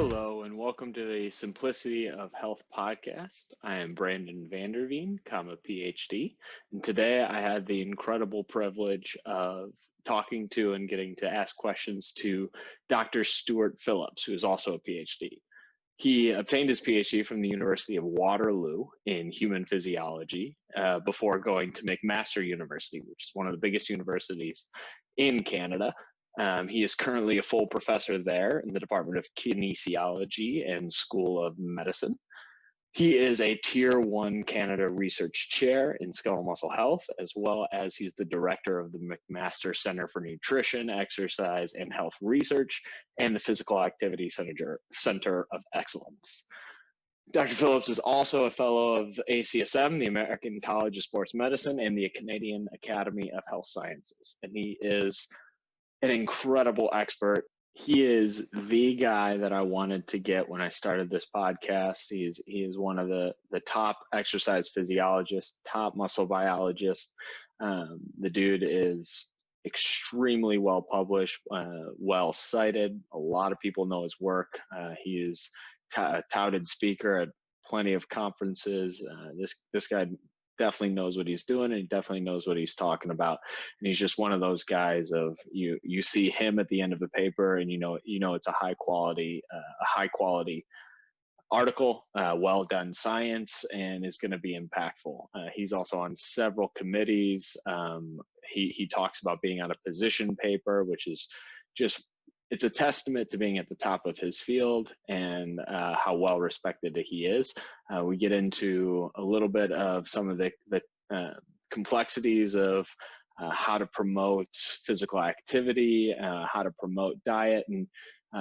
Hello and welcome to the Simplicity of Health podcast. I am Brandon Vanderveen, PhD, and today I had the incredible privilege of talking to and getting to ask questions to Dr. Stuart Phillips, who is also a PhD. He obtained his PhD from the University of Waterloo in human physiology before going to McMaster University, which is one of the biggest universities in Canada. He is currently a full professor there in the Department of Kinesiology and School of Medicine. He is a Tier 1 Canada Research Chair in Skeletal Muscle Health, as well as he's the director of the McMaster Center for Nutrition, Exercise, and Health Research and the Physical Activity Center of Excellence. Dr. Phillips is also a fellow of ACSM, the American College of Sports Medicine, and the Canadian Academy of Health Sciences. And he is an incredible expert. He is the guy that I wanted to get when I started this podcast. He is one of the top exercise physiologists, top muscle biologists. The dude is extremely well published, well cited. A lot of people know his work. He is a touted speaker at plenty of conferences. This guy definitely knows what he's doing, and he definitely knows what he's talking about. And he's just one of those guys of you see him at the end of the paper, and you know it's a high quality article, well done science, and is going to be impactful. He's also on several committees. He talks about being on a position paper, which is just, it's a testament to being at the top of his field and how well respected he is. We get into a little bit of some of the complexities of how to promote physical activity, how to promote diet, and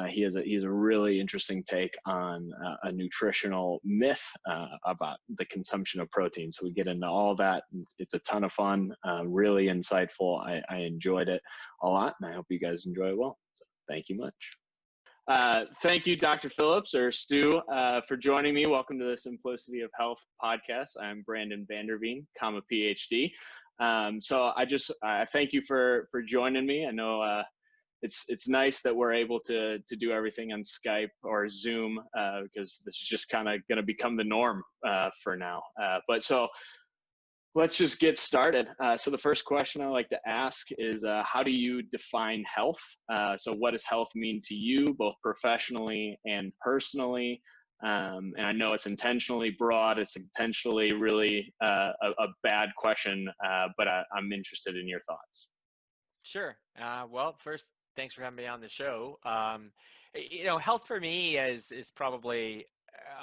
he has a really interesting take on a nutritional myth about the consumption of protein. So we get into all that. It's a ton of fun, really insightful. I enjoyed it a lot, and I hope you guys enjoy it well. So thank you much. Thank you, Dr. Phillips, or Stu, for joining me. Welcome to the Simplicity of Health podcast. I'm Brandon Vanderveen, PhD. So I thank you for joining me. I know it's nice that we're able to do everything on Skype or Zoom because this is just kind of going to become the norm for now. But so let's just get started. So the first question I like to ask is, how do you define health? So what does health mean to you, both professionally and personally? And I know it's intentionally broad. It's intentionally really a bad question, but I'm interested in your thoughts. Sure. Well, first, thanks for having me on the show. Health for me is probably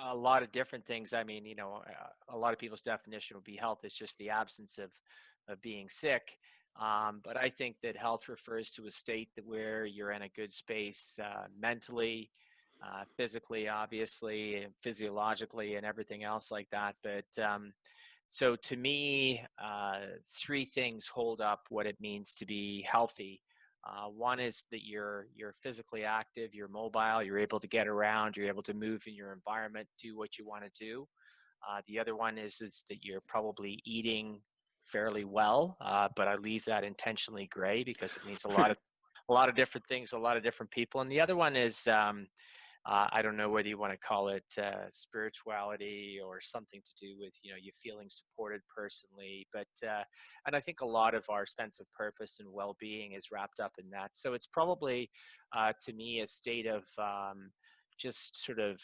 a lot of different things. I mean, a lot of people's definition would be health is just the absence of being sick. But I think that health refers to a state where you're in a good space mentally, physically, obviously, physiologically, and everything else like that. But so to me, three things hold up what it means to be healthy. One is that you're physically active, you're mobile, you're able to get around, you're able to move in your environment, do what you want to do. The other one is that you're probably eating fairly well, but I leave that intentionally gray because it means a lot of different things, a lot of different people. And the other one is I don't know whether you want to call it spirituality or something to do with, you feeling supported personally. But, and I think a lot of our sense of purpose and well-being is wrapped up in that. So it's probably, to me, a state of just sort of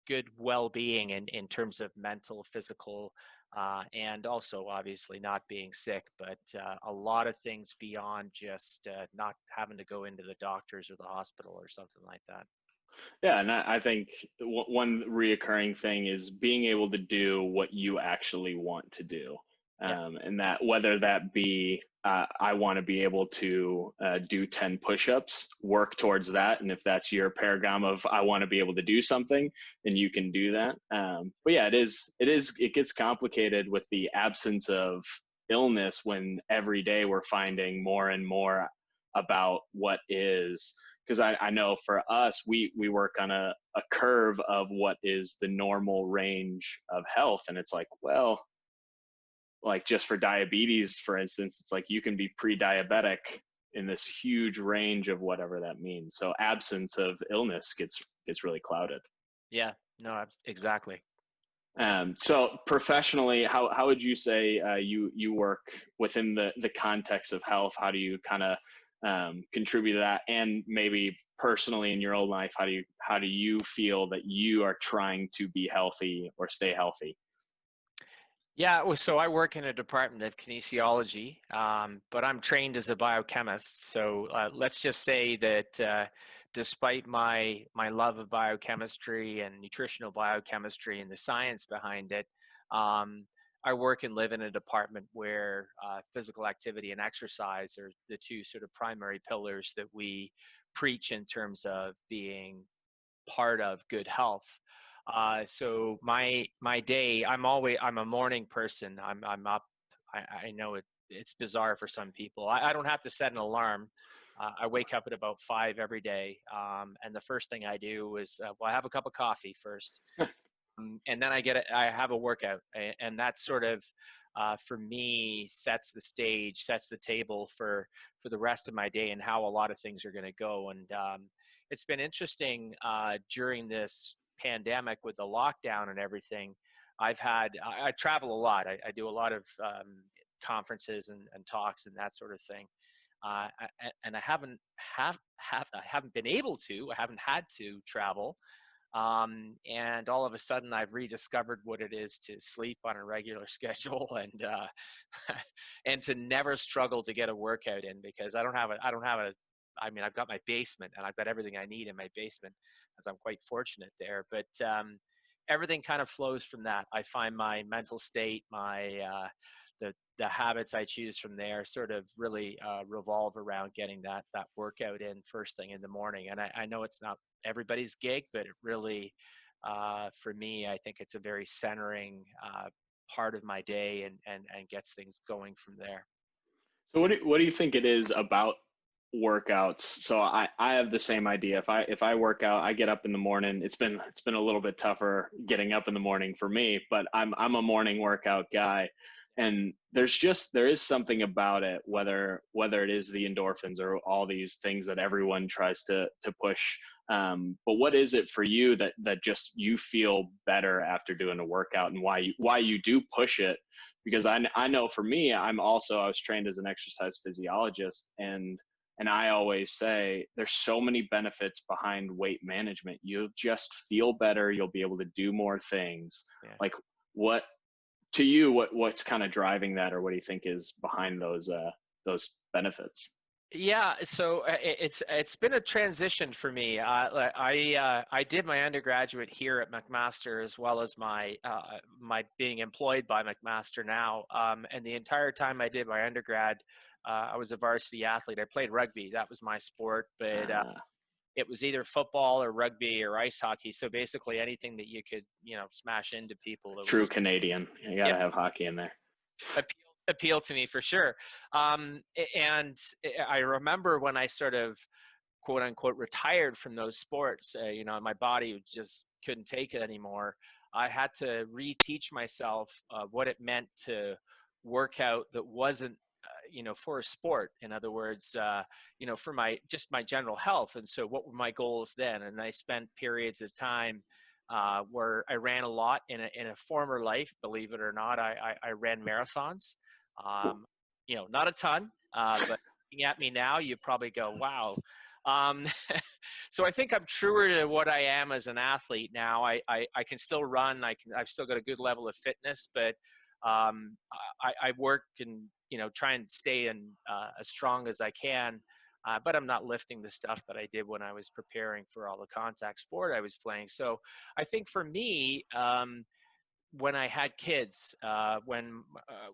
good well-being in terms of mental, physical, and also obviously not being sick, but a lot of things beyond just not having to go into the doctors or the hospital or something like that. Yeah, and I think one reoccurring thing is being able to do what you actually want to do. And that whether that be, I want to be able to do 10 push-ups, work towards that. And if that's your paradigm of I want to be able to do something, then you can do that. But yeah, it gets complicated with the absence of illness when every day we're finding more and more about what is. Because I know for us, we work on a curve of what is the normal range of health. And it's like, well, like just for diabetes, for instance, it's like you can be pre-diabetic in this huge range of whatever that means. So absence of illness gets gets really clouded. Yeah, no, exactly. So professionally, how would you say you work within the context of health? How do you kind of contribute to that? And maybe personally in your own life, how do you feel that you are trying to be healthy or stay healthy? Yeah, well, so I work in a department of kinesiology, but I'm trained as a biochemist. So let's just say that despite my love of biochemistry and nutritional biochemistry and the science behind it, um, I work and live in a department where physical activity and exercise are the two sort of primary pillars that we preach in terms of being part of good health. So my day, I'm a morning person. I'm up. I know it's bizarre for some people. I don't have to set an alarm. I wake up at about 5 every day, and the first thing I do is well, I have a cup of coffee first, and then I have a workout, and that sort of for me sets the stage, sets the table for the rest of my day and how a lot of things are going to go. And it's been interesting during this pandemic with the lockdown and everything. I travel a lot. I do a lot of conferences and talks and that sort of thing. And I haven't been able to. I haven't had to travel, and all of a sudden I've rediscovered what it is to sleep on a regular schedule and and to never struggle to get a workout in, because I mean, I've got my basement and I've got everything I need in my basement, as I'm quite fortunate there. But everything kind of flows from that. I find my mental state, the habits I choose from there sort of really revolve around getting that workout in first thing in the morning. And I know it's not everybody's gig, but it really, for me, I think it's a very centering part of my day, and gets things going from there. So what do you think it is about workouts? So I have the same idea. If I work out, I get up in the morning. It's been a little bit tougher getting up in the morning for me, but I'm a morning workout guy. And there is something about it, whether it is the endorphins or all these things that everyone tries to push. But what is it for you that just you feel better after doing a workout, and why you do push it? Because I know for me, I was trained as an exercise physiologist, and I always say there's so many benefits behind weight management. You'll just feel better. You'll be able to do more things. Yeah. Like what to you, what's kind of driving that, or what do you think is behind those benefits? Yeah, so it's been a transition for me. I did my undergraduate here at McMaster, as well as my being employed by McMaster now. And the entire time I did my undergrad, I was a varsity athlete. I played rugby. That was my sport, but Uh, it was either football or rugby or ice hockey. So basically anything that you could, smash into people. It True was, Canadian. You got yeah, to have hockey in there. appeal to me for sure. And I remember when I sort of quote unquote retired from those sports, my body just couldn't take it anymore. I had to reteach myself what it meant to work out that wasn't for a sport. In other words, for my general health. And so what were my goals then? And I spent periods of time where I ran a lot in a former life. Believe it or not, I ran marathons. Um, not a ton, but looking at me now, you probably go, wow. Um, so I think I'm truer to what I am as an athlete now. I can still run. I've still got a good level of fitness, but I work and try and stay as strong as I can. But I'm not lifting the stuff that I did when I was preparing for all the contact sport I was playing. So I think for me, when I had kids, when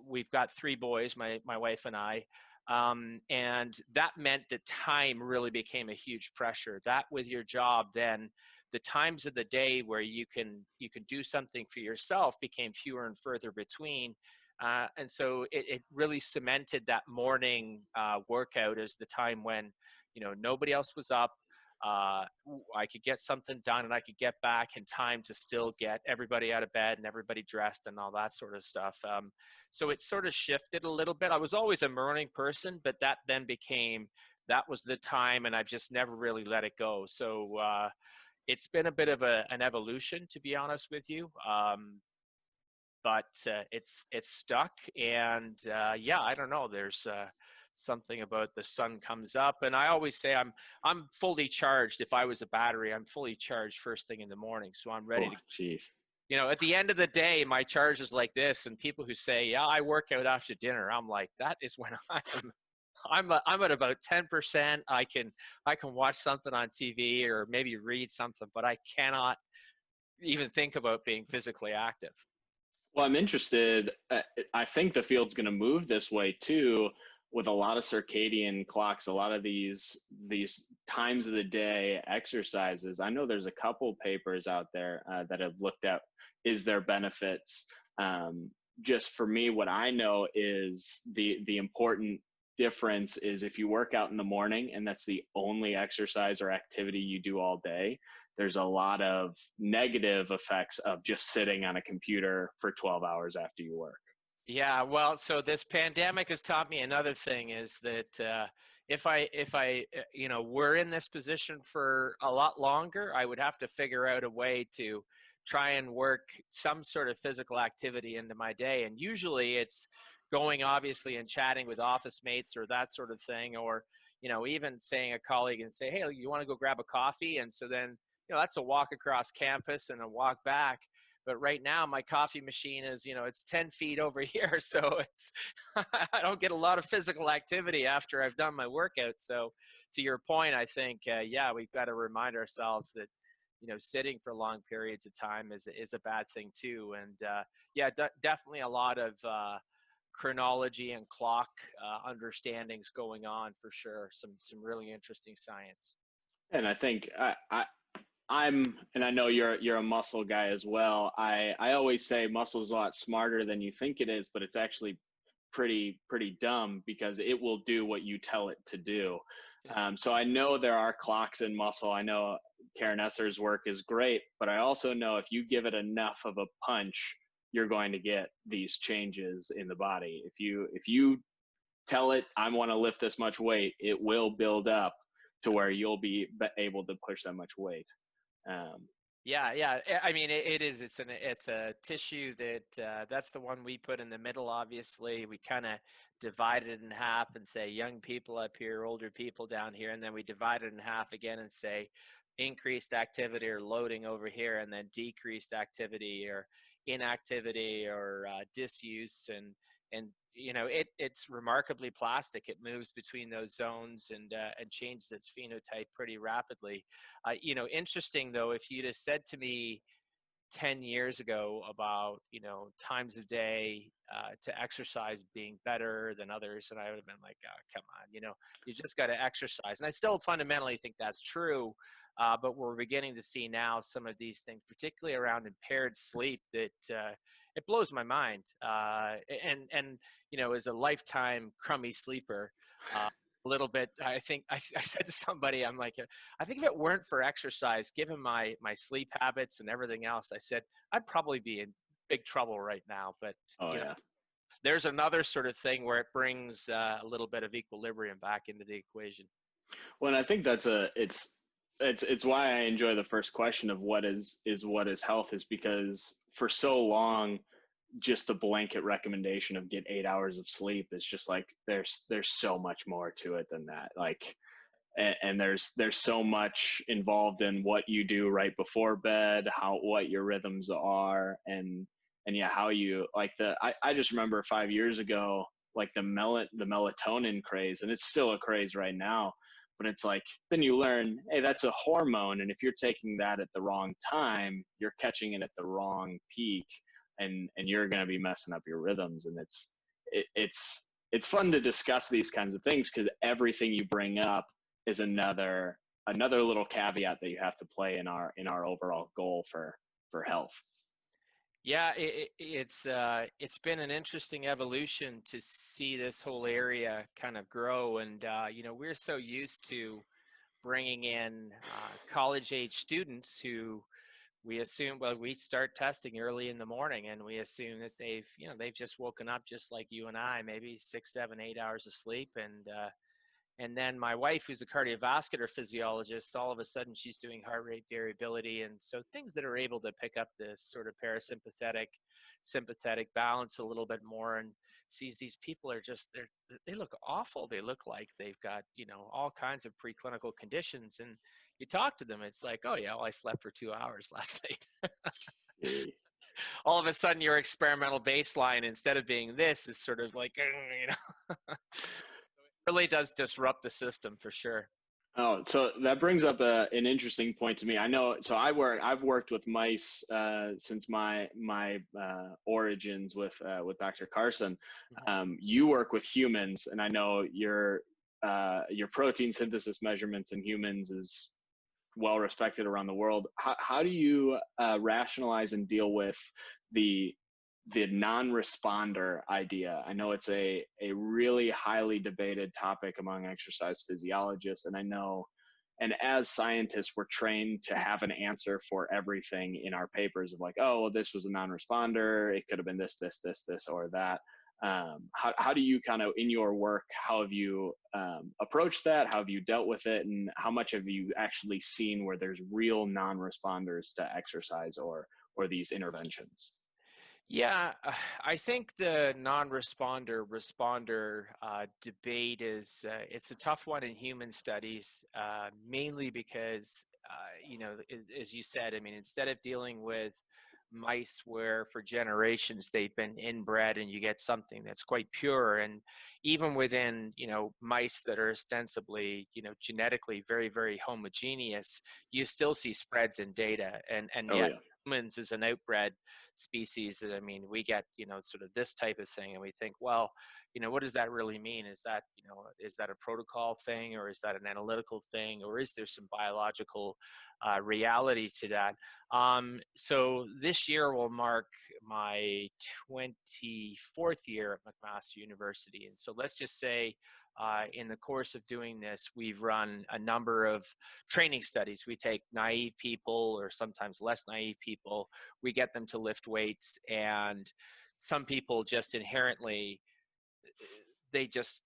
we've got 3 boys, my wife and I, and that meant that time really became a huge pressure. That with your job, then the times of the day where you can do something for yourself became fewer and further between. And so it really cemented that morning workout as the time when nobody else was up. I could get something done, and I could get back in time to still get everybody out of bed and everybody dressed and all that sort of stuff. So it sort of shifted a little bit. I was always a morning person, but that then became, that was the time, and I've just never really let it go. So it's been a bit of an evolution, to be honest with you. But it's stuck, and yeah, I don't know. There's something about the sun comes up, and I always say I'm fully charged. If I was a battery, I'm fully charged first thing in the morning, so I'm ready Oh, to. geez. At the end of the day, my charge is like this. And people who say, "Yeah, I work out after dinner," I'm like, that is when I'm at about 10%. I can watch something on TV or maybe read something, but I cannot even think about being physically active. Well, I'm interested. I think the field's going to move this way too, with a lot of circadian clocks, a lot of these times of the day exercises. I know there's a couple papers out there that have looked at is there benefits. Just for me, what I know is the important difference is if you work out in the morning and that's the only exercise or activity you do all day, there's a lot of negative effects of just sitting on a computer for 12 hours after you work. Yeah, well, so this pandemic has taught me another thing is that if I were in this position for a lot longer, I would have to figure out a way to try and work some sort of physical activity into my day. And usually it's going obviously and chatting with office mates or that sort of thing, or, even saying a colleague and say, "Hey, you want to go grab a coffee?" And so then, that's a walk across campus and a walk back. But right now my coffee machine is, it's 10 feet over here. So it's, I don't get a lot of physical activity after I've done my workout. So to your point, I think, yeah, we've got to remind ourselves that, sitting for long periods of time is a bad thing too. And yeah, definitely a lot of chronology and clock understandings going on for sure. Some really interesting science. And I think and I know you're a muscle guy as well. I always say muscle's a lot smarter than you think it is, but it's actually pretty dumb because it will do what you tell it to do. So I know there are clocks in muscle. I know Karen Esser's work is great, but I also know if you give it enough of a punch, you're going to get these changes in the body. If you tell it I want to lift this much weight, it will build up to where you'll be able to push that much weight. Um, Yeah, yeah. I mean, it is. It's a tissue that that's the one we put in the middle. Obviously, we kind of divide it in half and say young people up here, older people down here, and then we divide it in half again and say increased activity or loading over here, and then decreased activity or inactivity or disuse, and it's remarkably plastic. It moves between those zones and changes its phenotype pretty rapidly. Interesting though, if you'd have said to me 10 years ago about, times of day to exercise being better than others, and I would have been like, oh, come on, you just got to exercise. And I still fundamentally think that's true. But we're beginning to see now some of these things, particularly around impaired sleep, that it blows my mind. And as a lifetime crummy sleeper, a little bit, I think I said to somebody, I'm like, I think if it weren't for exercise, given my sleep habits and everything else, I said I'd probably be in big trouble right now. But oh yeah. there's another sort of thing where it brings a little bit of equilibrium back into the equation. Well, and I think it's why I enjoy the first question of what is health, is because for so long just the blanket recommendation of get 8 hours of sleep is just like there's so much more to it than that. Like and there's so much involved in what you do right before bed, what your rhythms are, and yeah, how you like I just remember 5 years ago, like the melatonin craze, and it's still a craze right now, but it's like then you learn, hey, that's a hormone, and if you're taking that at the wrong time, you're catching it at the wrong peak, and you're going to be messing up your rhythms. And it's fun to discuss these kinds of things because everything you bring up is another little caveat that you have to play in our overall goal for health. Yeah, it's been an interesting evolution to see this whole area kind of grow, and we're so used to bringing in college age students who we assume, well, we start testing early in the morning, and we assume that they've just woken up just like you and I, maybe 6, 7, 8 hours of sleep, and And then my wife, who's a cardiovascular physiologist, all of a sudden she's doing heart rate variability. And so things that are able to pick up this sort of parasympathetic, sympathetic balance a little bit more, and sees these people are just, they look awful. They look like they've got, all kinds of preclinical conditions. And you talk to them, it's like, oh yeah, well, I slept for 2 hours last night. Jeez. All of a sudden your experimental baseline, instead of being this, is sort of like, it really does disrupt the system for sure. Oh, so that brings up an interesting point to me. I know, so I've worked with mice since my origins with Dr. Carson. Mhm. You work with humans, and I know your protein synthesis measurements in humans is well respected around the world. How do you rationalize and deal with the non-responder idea? I know it's a really highly debated topic among exercise physiologists, and I know, and as scientists, we're trained to have an answer for everything in our papers of like, oh, well, this was a non-responder. It could have been this, or that. How do you kind of, in your work, how have you approached that? How have you dealt with it? And how much have you actually seen where there's real non-responders to exercise or these interventions? Yeah, I think the non-responder responder debate is it's a tough one in human studies, mainly because as you said, I mean, instead of dealing with mice where for generations they've been inbred and you get something that's quite pure, and even within mice that are ostensibly genetically very very homogeneous, you still see spreads in data, and Oh yet yeah. humans as an outbred species, I mean, we get sort of this type of thing, and we think, well, what does that really mean? Is that is that a protocol thing, or is that an analytical thing, or is there some biological reality to that? So this year will mark my 24th year at McMaster University, and so let's just say in the course of doing this, we've run a number of training studies. We take naive people, or sometimes less naive people, we get them to lift weights, and some people just inherently, they just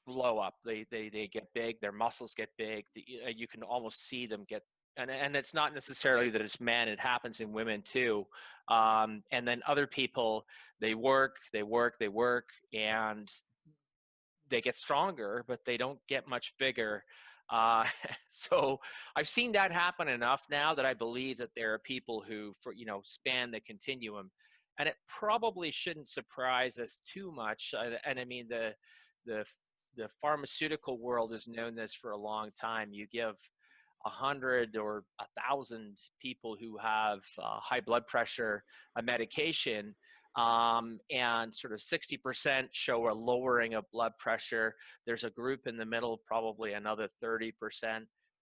blow up. They get big, their muscles get big. You can almost see them get, and it's not necessarily that it's men, it happens in women too. And then other people, they work, and they get stronger, but they don't get much bigger. Uh, so I've seen that happen enough now that I believe that there are people who, span the continuum, and it probably shouldn't surprise us too much. And I mean, the the pharmaceutical world has known this for a long time. You give 100 or 1,000 people who have high blood pressure a medication, and sort of 60% show a lowering of blood pressure. There's a group in the middle, probably another 30%,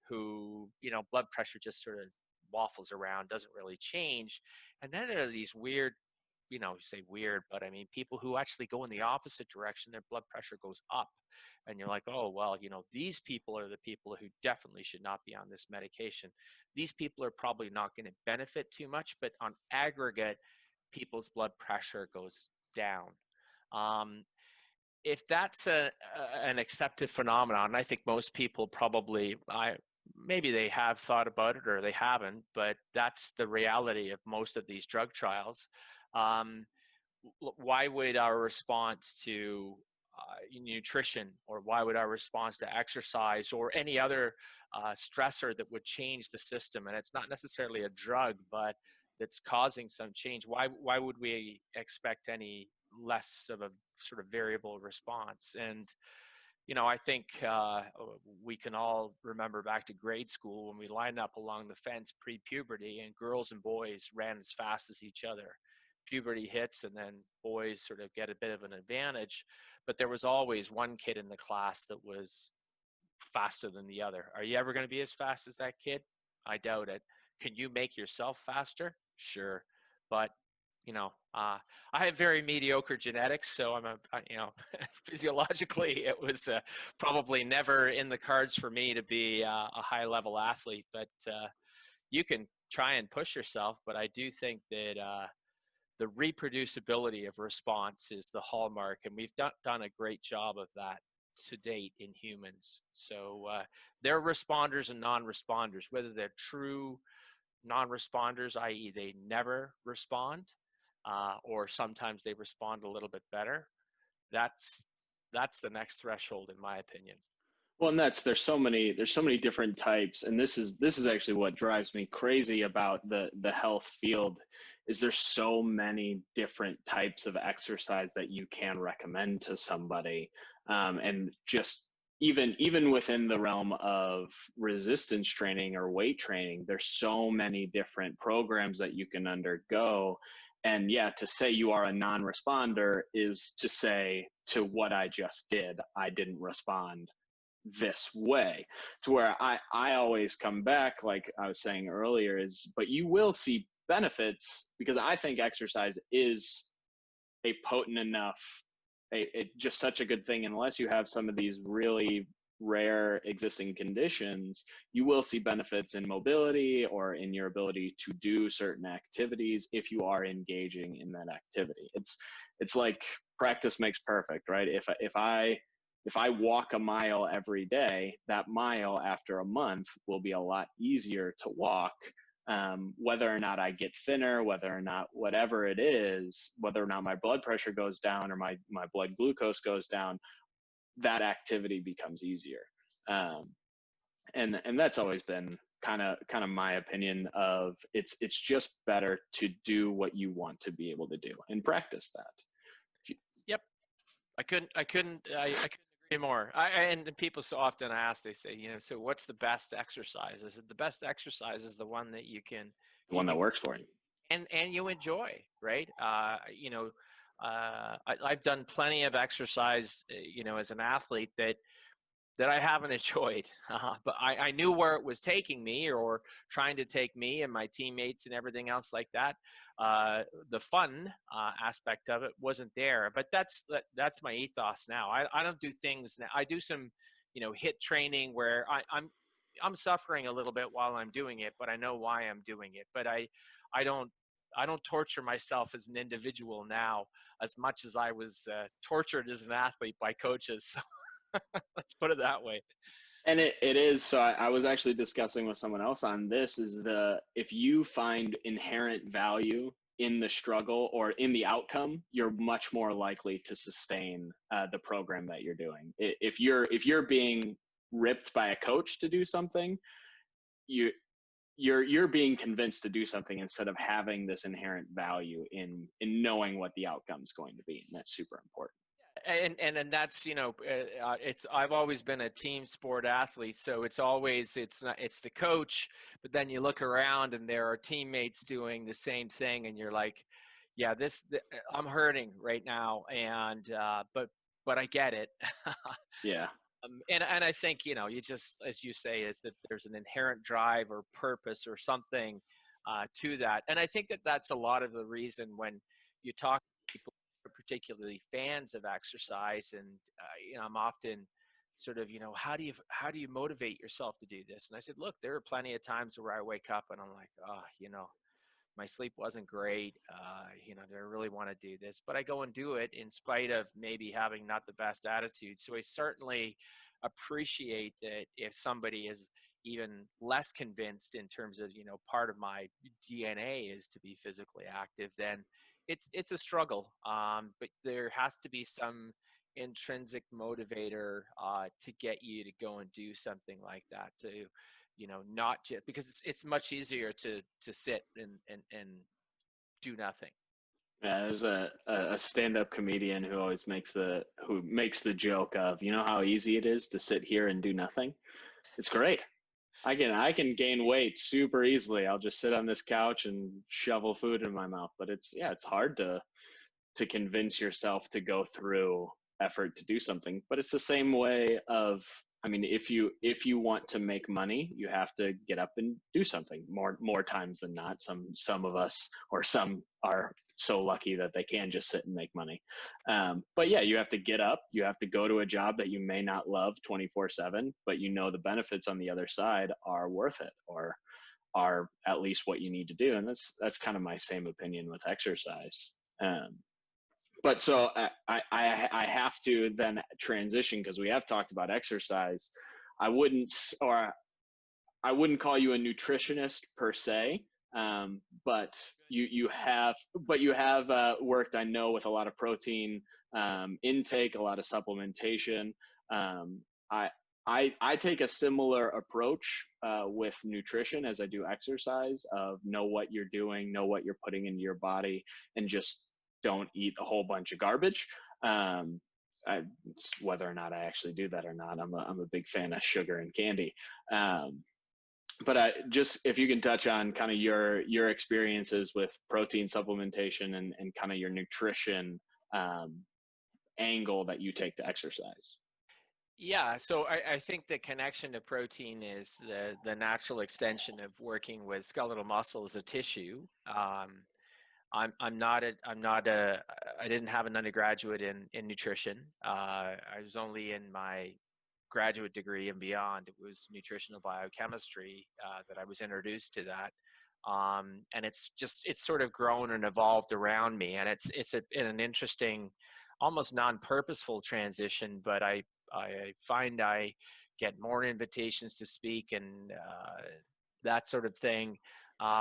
who, blood pressure just sort of waffles around, doesn't really change. And then there are these weird, you say weird, but I mean, people who actually go in the opposite direction, their blood pressure goes up. And you're like, oh, well, these people are the people who definitely should not be on this medication. These people are probably not going to benefit too much, but on aggregate, people's blood pressure goes down. Um, if that's an accepted phenomenon, and I think most people probably, maybe they have thought about it or they haven't, but that's the reality of most of these drug trials. Um, why would our response to nutrition, or why would our response to exercise or any other stressor that would change the system, and it's not necessarily a drug, but that's causing some change, why would we expect any less of a sort of variable response? And I think we can all remember back to grade school when we lined up along the fence pre-puberty, and girls and boys ran as fast as each other. Puberty hits, and then boys sort of get a bit of an advantage, but there was always one kid in the class that was faster than the other. Are you ever going to be as fast as that kid? I doubt it. Can you make yourself faster? Sure. But, I have very mediocre genetics, so physiologically, it was probably never in the cards for me to be a high level athlete, but you can try and push yourself. But I do think that the reproducibility of response is the hallmark, and we've done a great job of that to date in humans. So they're responders and non-responders, whether they're true non-responders, i.e. they never respond, or sometimes they respond a little bit better. That's the next threshold, in my opinion. Well, and there's so many different types, and this is actually what drives me crazy about the health field is there's so many different types of exercise that you can recommend to somebody, and just even within the realm of resistance training or weight training, there's so many different programs that you can undergo. And yeah, to say you are a non-responder is to say to what I just did, I didn't respond this way, to where I always come back, like I was saying earlier, is but you will see benefits because I think exercise is a potent enough, just such a good thing. Unless you have some of these really rare existing conditions, you will see benefits in mobility or in your ability to do certain activities if you are engaging in that activity. It's like practice makes perfect, right? If I walk a mile every day, that mile after a month will be a lot easier to walk. Whether or not I get thinner, whether or not whatever it is, whether or not my blood pressure goes down or my blood glucose goes down, that activity becomes easier. Um, and that's always been kind of my opinion of it's just better to do what you want to be able to do and practice that. Yep. I couldn't agree more. And people so often ask, they say, so what's the best exercise? I said, the best exercise is the one that The one that works for you. and you enjoy, right? I've done plenty of exercise, as an athlete that I haven't enjoyed, but I knew where it was taking me or trying to take me and my teammates and everything else like that. The fun aspect of it wasn't there, but that's my ethos now. I don't do things now. I do some, hit training where I'm suffering a little bit while I'm doing it, but I know why I'm doing it. But I don't torture myself as an individual now as much as I was tortured as an athlete by coaches. Let's put it that way. And it is. So I was actually discussing with someone else on this is if you find inherent value in the struggle or in the outcome, you're much more likely to sustain the program that you're doing. If you're being ripped by a coach to do something, you're being convinced to do something instead of having this inherent value in knowing what the outcome is going to be, and that's super important. And that's it's I've always been a team sport athlete, so it's the coach, but then you look around and there are teammates doing the same thing, and you're like, yeah, I'm hurting right now, and but I get it. Yeah. And I think you just, as you say, is that there's an inherent drive or purpose or something to that, and I think that that's a lot of the reason when you talk to people, particularly fans of exercise, and I'm often sort of, how do you motivate yourself to do this? And I said, look, there are plenty of times where I wake up and I'm like, oh, my sleep wasn't great. Do I really want to do this? But I go and do it in spite of maybe having not the best attitude. So I certainly appreciate that if somebody is even less convinced in terms of, part of my DNA is to be physically active, then it's a struggle. But there has to be some intrinsic motivator to get you to go and do something like that, to not just because it's much easier to sit and do nothing. Yeah, there's a stand-up comedian who makes the joke of, how easy it is to sit here and do nothing. It's great. I can gain weight super easily. I'll just sit on this couch and shovel food in my mouth. But it's hard to convince yourself to go through effort to do something. But it's the same way of, I mean, if you want to make money, you have to get up and do something more times than not. Some of us, or some are so lucky that they can just sit and make money. But yeah, you have to get up. You have to go to a job that you may not love 24/7, but the benefits on the other side are worth it, or are at least what you need to do. And that's kind of my same opinion with exercise. But so I have to then transition because we have talked about exercise. I wouldn't, or I wouldn't call you a nutritionist per se, but you have worked, I know, with a lot of protein intake, a lot of supplementation. Um, I I take a similar approach with nutrition as I do exercise. Of know what you're doing, know what you're putting into your body, and just don't eat a whole bunch of garbage. Um, I, whether or not I actually do that or not, I'm a big fan of sugar and candy. Um, but just if you can touch on kind of your experiences with protein supplementation and kind of your nutrition um, angle that you take to exercise. Yeah, so I think the connection to protein is the natural extension of working with skeletal muscle as a tissue. I'm not a I didn't have an undergraduate in nutrition. I was only in my graduate degree and beyond. It was nutritional biochemistry that I was introduced to that. And it's sort of grown and evolved around me, and in an interesting, almost non-purposeful transition. But I find I get more invitations to speak and that sort of thing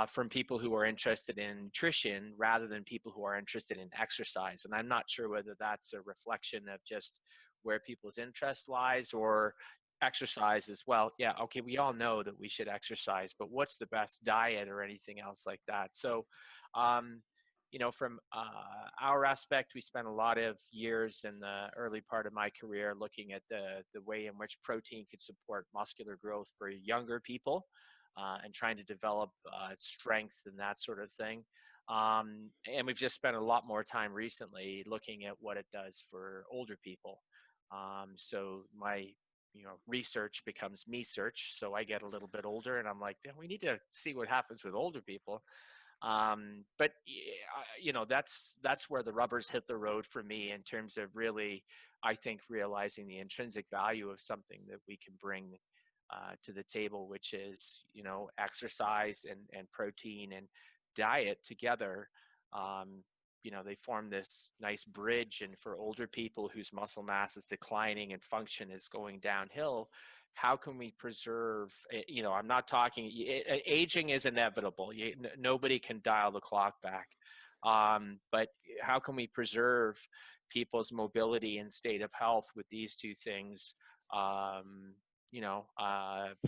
from people who are interested in nutrition rather than people who are interested in exercise. And I'm not sure whether that's a reflection of just where people's interest lies or exercise as well. Yeah, okay, we all know that we should exercise, but what's the best diet or anything else like that? So, um, from our aspect, we spent a lot of years in the early part of my career looking at the way in which protein could support muscular growth for younger people and trying to develop strength and that sort of thing. And we've just spent a lot more time recently looking at what it does for older people. So my research becomes me search. So I get a little bit older and I'm like, we need to see what happens with older people. But that's where the rubbers hit the road for me in terms of really, I think, realizing the intrinsic value of something that we can bring to the table, which is exercise and protein and diet together. They form this nice bridge, and for older people whose muscle mass is declining and function is going downhill, how can we preserve, I'm not talking, aging is inevitable. Nobody can dial the clock back. But how can we preserve people's mobility and state of health with these two things,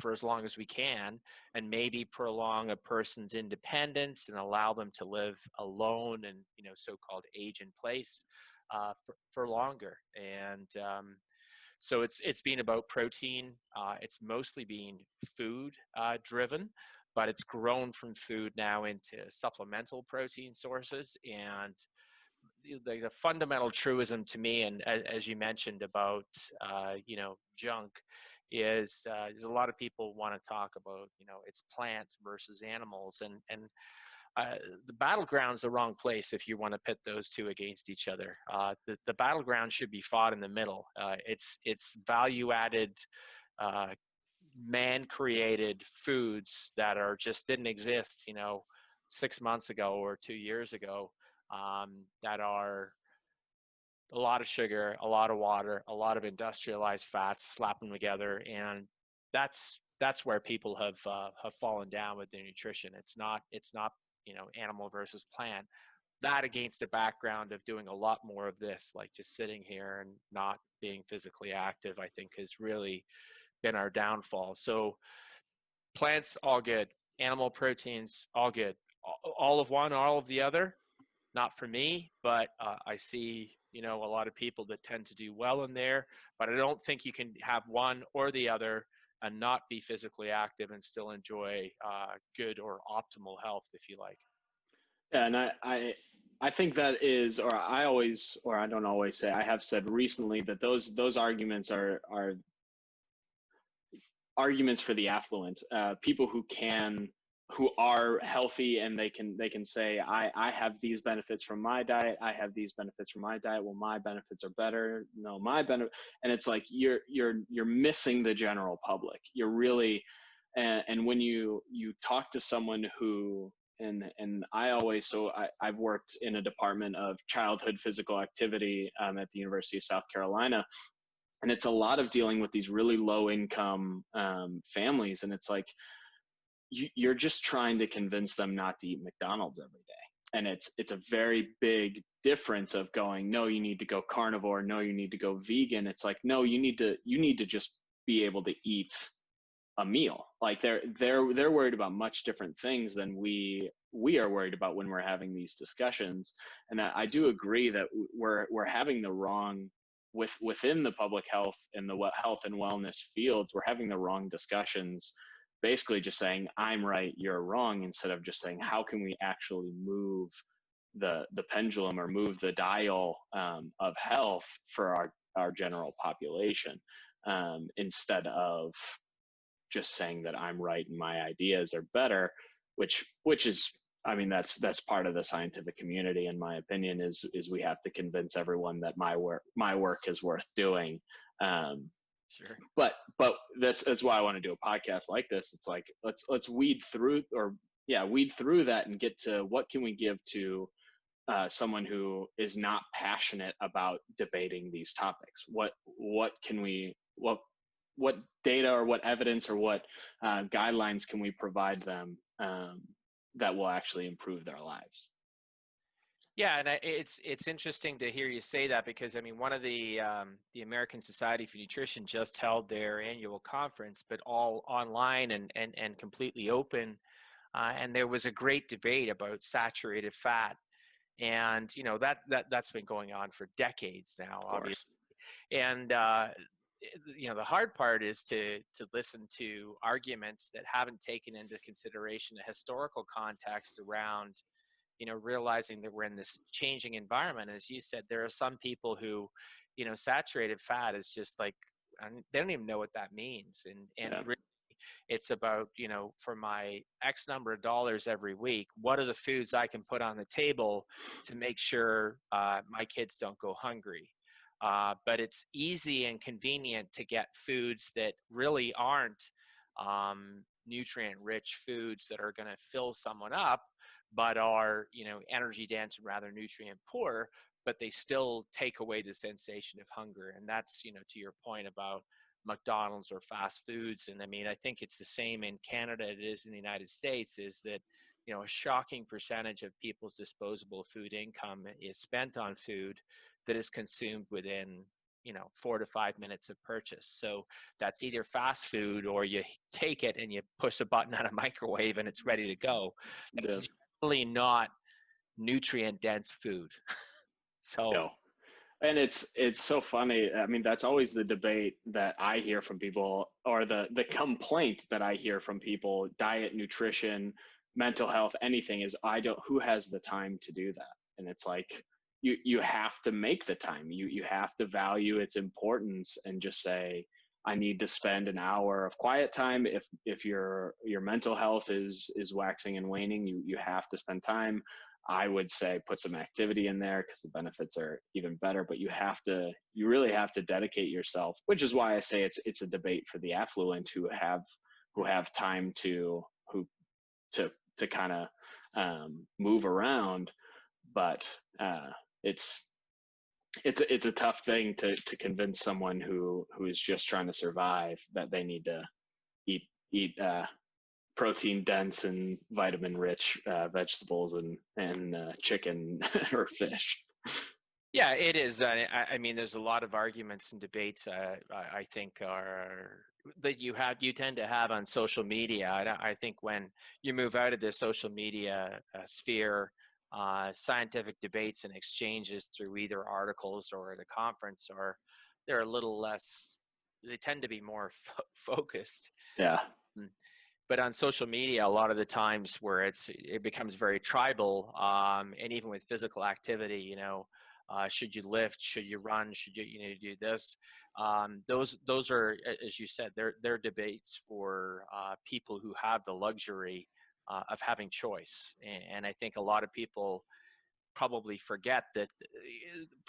for as long as we can, and maybe prolong a person's independence and allow them to live alone and, so-called age in place for longer. And so it's been about protein. It's mostly been food driven, but it's grown from food now into supplemental protein sources. And the fundamental truism to me, and as you mentioned about junk, is there's a lot of people want to talk about it's plants versus animals, and the battleground's the wrong place if you want to pit those two against each other. The battleground should be fought in the middle. It's value added, man created foods that are just didn't exist 6 months ago or 2 years ago, that are a lot of sugar, a lot of water, a lot of industrialized fats, slap them together, and that's where people have fallen down with their nutrition. It's not animal versus plant. That against a background of doing a lot more of this, like just sitting here and not being physically active, I think has really been our downfall. So plants, all good. Animal proteins, all good. All of one, all of the other, not for me, but I see, a lot of people that tend to do well in there, but I don't think you can have one or the other and not be physically active and still enjoy good or optimal health, if you like. Yeah, and I think that is, or I always, or I don't always say, I have said recently that those arguments are arguments for the affluent, people who are healthy, and they can say, I have these benefits from my diet, I have these benefits from my diet, well, my benefits are better, no, my benefit. And it's like you're missing the general public. You're really, and when you talk to someone who, And I've worked in a department of childhood physical activity at the University of South Carolina, and it's a lot of dealing with these really low income families, and it's like you're just trying to convince them not to eat McDonald's every day. And it's a very big difference of going, no, you need to go carnivore, no, you need to go vegan. It's like, no, you need to just be able to eat a meal. Like they're worried about much different things than we are worried about when we're having these discussions. And I do agree that we're having the wrong within the public health and the health and wellness fields. We're having the wrong discussions, basically just saying I'm right, you're wrong, instead of just saying how can we actually move the pendulum or move the dial of health for our general population, instead of just saying that I'm right and my ideas are better, which is, I mean, that's part of the scientific community, in my opinion, is we have to convince everyone that my work is worth doing. Sure. But that's why I want to do a podcast like this. It's like let's weed through that and get to what can we give to someone who is not passionate about debating these topics. What can we what data or what evidence or what guidelines can we provide them that will actually improve their lives? Yeah, and it's interesting to hear you say that, because I mean, one of the American Society for Nutrition just held their annual conference, but all online and completely open, and there was a great debate about saturated fat, and you know that's been going on for decades now, Of obviously. course. And you know, the hard part is to listen to arguments that haven't taken into consideration the historical context around, you know, realizing that we're in this changing environment. As you said, there are some people who, you know, saturated fat is just like, they don't even know what that means. And Yeah. really, it's about, you know, for my X number of dollars every week, what are the foods I can put on the table to make sure my kids don't go hungry? But it's easy and convenient to get foods that really aren't nutrient rich foods that are going to fill someone up, but are, you know, energy dense and rather nutrient poor, but they still take away the sensation of hunger. And that's, you know, to your point about McDonald's or fast foods. And I mean, I think it's the same in Canada it is in the United States, is that, you know, a shocking percentage of people's disposable food income is spent on food that is consumed within, you know, 4 to 5 minutes of purchase. So that's either fast food, or you take it and you push a button on a microwave and it's ready to go. That's Yeah. generally not nutrient dense food. So No. And it's so funny. I mean, that's always the debate that I hear from people, or the complaint that I hear from people, diet, nutrition, mental health, anything, is who has the time to do that? And it's like you have to make the time. You have to value its importance and just say, I need to spend an hour of quiet time. If your mental health is waxing and waning, you have to spend time. I would say put some activity in there because the benefits are even better, but you really have to dedicate yourself, which is why I say it's a debate for the affluent who have time to kind of move around. But it's a tough thing to convince someone who is just trying to survive that they need to eat protein dense and vitamin rich vegetables and chicken or fish. yeah, it is. I mean, there's a lot of arguments and debates I think are that you tend to have on social media. I think when you move out of the social media sphere, scientific debates and exchanges through either articles or at a conference, or they're a little less. They tend to be more focused. Yeah. Mm. But on social media, a lot of the times where it becomes very tribal, and even with physical activity, you know, should you lift, should you run, should you, you know, do this? Those are, as you said, they're debates for people who have the luxury of having choice. And I think a lot of people probably forget that.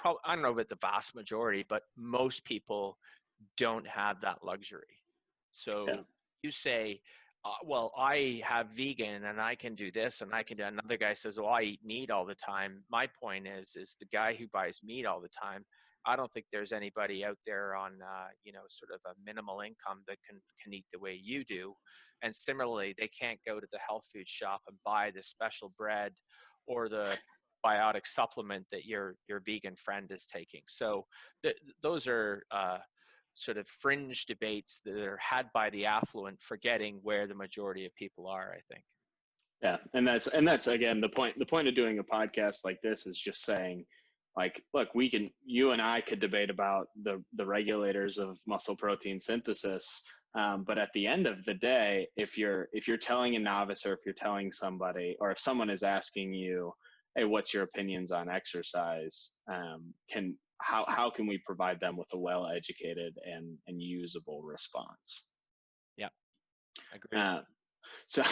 I don't know about the vast majority, but most people don't have that luxury. Yeah. So you say, well, I have vegan and I can do this and I can do. Another guy says, well, I eat meat all the time. My point is the guy who buys meat all the time. I don't think there's anybody out there on, sort of a minimal income that can eat the way you do. And similarly, they can't go to the health food shop and buy the special bread or the biotic supplement that your vegan friend is taking. So those are sort of fringe debates that are had by the affluent, forgetting where the majority of people are, I think. Yeah, and that's again the point. The point of doing a podcast like this is just saying, like, look, you and I could debate about the regulators of muscle protein synthesis, but at the end of the day, if you're telling a novice, or if you're telling somebody, or if someone is asking you, hey, what's your opinions on exercise? Can how can we provide them with a well-educated and usable response? Yeah, agreed. Uh, so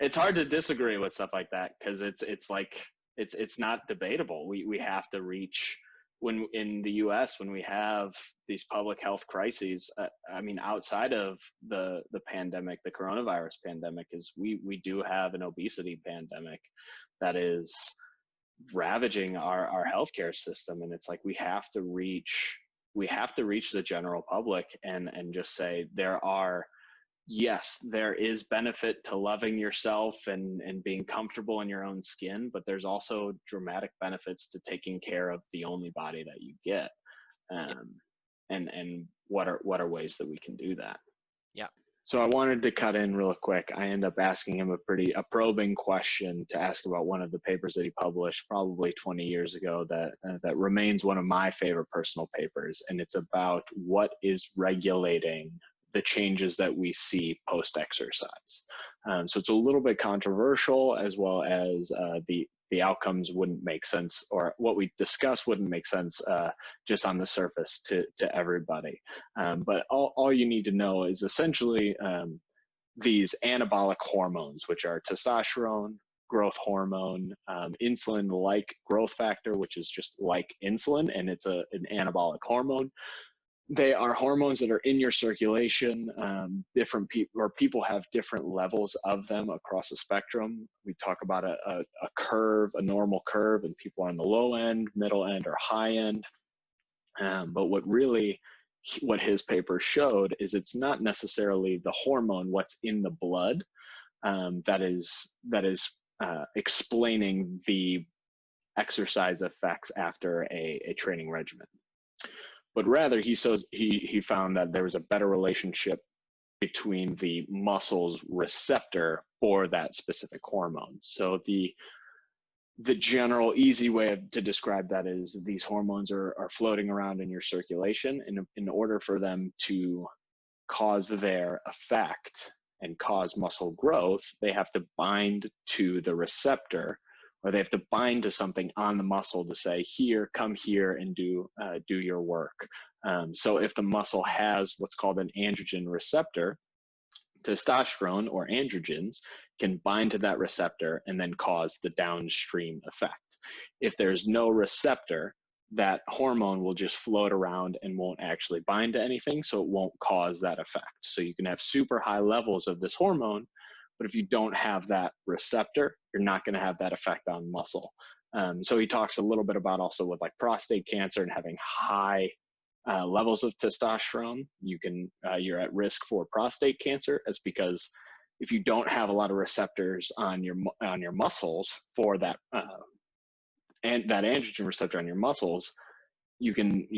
it's hard to disagree with stuff like that, because it's like it's not debatable. We have to reach, when in the US, when we have these public health crises, I mean, outside of the pandemic, the coronavirus pandemic, is we do have an obesity pandemic that is ravaging our healthcare system. And it's like we have to reach the general public and just say, yes, there is benefit to loving yourself and being comfortable in your own skin, but there's also dramatic benefits to taking care of the only body that you get. Yeah. And what are ways that we can do that? Yeah. So I wanted to cut in real quick. I end up asking him a probing question to ask about one of the papers that he published probably 20 years ago that remains one of my favorite personal papers, and it's about what is regulating the changes that we see post-exercise. So it's a little bit controversial, as well as the outcomes wouldn't make sense, or what we discuss wouldn't make sense just on the surface to everybody. But all you need to know is essentially these anabolic hormones, which are testosterone, growth hormone, insulin-like growth factor, which is just like insulin, and it's an anabolic hormone. They are hormones that are in your circulation. Different people have different levels of them across the spectrum. We talk about a curve, a normal curve, and people are on the low end, middle end, or high end. But what his paper showed is it's not necessarily the hormone, what's in the blood, that is explaining the exercise effects after a training regimen. But rather, he found that there was a better relationship between the muscle's receptor for that specific hormone. So the general easy way to describe that is these hormones are floating around in your circulation, and in order for them to cause their effect and cause muscle growth, they have to bind to the receptor, or they have to bind to something on the muscle to say, here, come here and do your work. So if the muscle has what's called an androgen receptor, testosterone or androgens can bind to that receptor and then cause the downstream effect. If there's no receptor, that hormone will just float around and won't actually bind to anything, so it won't cause that effect. So you can have super high levels of this hormone, but if you don't have that receptor, you're not going to have that effect on muscle. So he talks a little bit about also with like prostate cancer and having high levels of testosterone, you're at risk for prostate cancer. That's because if you don't have a lot of receptors on your muscles for that and that androgen receptor on your muscles, you can